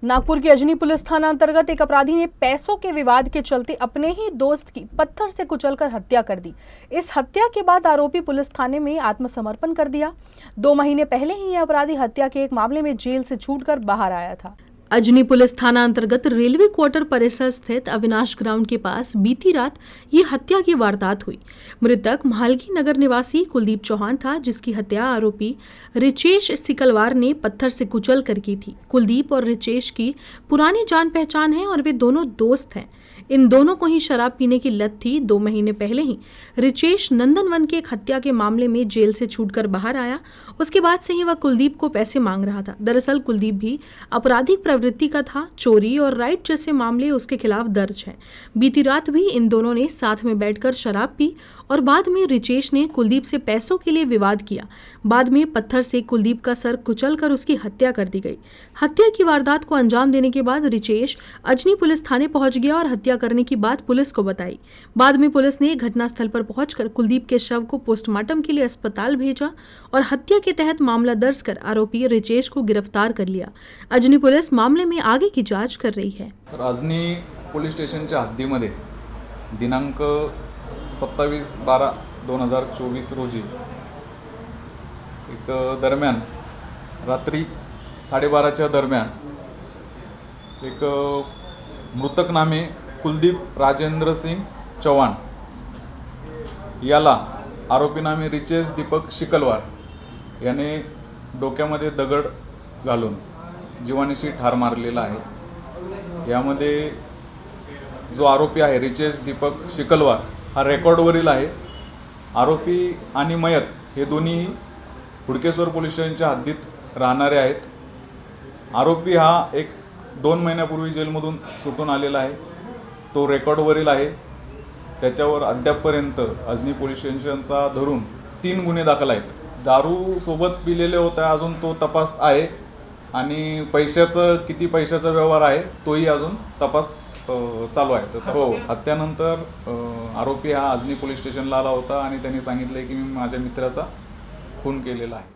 नागपुर की अजनी पुलिस थाना अंतर्गत एक अपराधी ने पैसों के विवाद के चलते अपने ही दोस्त की पत्थर से कुचलकर हत्या कर दी। इस हत्या के बाद आरोपी पुलिस थाने में आत्मसमर्पण कर दिया। 2 महीने पहले ही यह अपराधी हत्या के एक मामले में जेल से छूटकर बाहर आया था। अजनी पुलिस थाना अंतर्गत रेलवे क्वार्टर परिसर स्थित अविनाश ग्राउंड के पास बीती रात ये हत्या की वारदात हुई। मृतक महालगी नगर निवासी कुलदीप चौहान था, जिसकी हत्या आरोपी रिचेश सिकलवार ने पत्थर से कुचल कर की थी। कुलदीप और रिचेश की पुरानी जान पहचान है और वे दोनों दोस्त हैं। इन दोनों को ही शराब पीने की लत थी। 2 महीने पहले ही रिचेश नंदनवन के एक हत्या के मामले में जेल से छूटकर बाहर आया। उसके बाद से ही वह कुलदीप को पैसे मांग रहा था। दरअसल कुलदीप भी आपराधिक प्रवृत्ति का था। चोरी और राइट जैसे मामले उसके खिलाफ दर्ज हैं। बीती रात भी इन दोनों ने साथ में बैठकर शराब पी और बाद में रिचेश ने कुलदीप से पैसों के लिए विवाद किया। बाद में पत्थर से कुलदीप का सर कुचलकर उसकी हत्या कर दी गई। हत्या की वारदात को अंजाम देने के बाद रिचेश अजनी पुलिस थाने पहुंच गया और हत्या करने की बात पुलिस को बताई। बाद में पुलिस ने घटनास्थल पर पहुंचकर कुलदीप के शव को पोस्टमार्टम के लिए अस्पताल भेजा और हत्या के तहत मामला दर्ज कर आरोपी रिचेश को गिरफ्तार कर लिया। अजनी पुलिस मामले में आगे की जांच कर रही है। अजनी पोलीस स्टेशनच्या हद्दीमध्ये दिनांक 27/12/2024 रोजी एक दरम्यान रात्री 12:30च्या दरम्यान एक मृतक नामे कुलदीप राजेंद्र सिंग चौहान याला आरोपी नामे रिचेश दीपक शिकलवार याने डोक्यामध्ये दगड घालून जीवानिशी ठार मारलेला आहे। यामध्ये जो आरोपी आहे रिचेश दीपक शिकलवार हा रेकॉर्डवरील आहे। आरोपी आणि मयत हे दोन्ही हुडकेश्वर पोलीस स्टेशनच्या हद्दीत राहणारे आहेत। आरोपी हा 2 महिन्यापूर्वी जेलमधून सुटून आलेला आहे। तो रेकॉर्डवरील आहे। त्याच्यावर अद्यापपर्यंत अजनी पोलीस स्टेशनचा धरून 3 गुन्हे दाखल आहेत। दारू सोबत पिलेले होता अजून तो तपास आहे आणि किती पैशाचा व्यवहार आहे तोही अजून तपास चालू आहे। तर हत्यानंतर आरोपी हा अजनी पोलीस स्टेशनला आला होता आणि त्यांनी सांगितले की मी माझ्या मित्राचा खून केलेला आहे।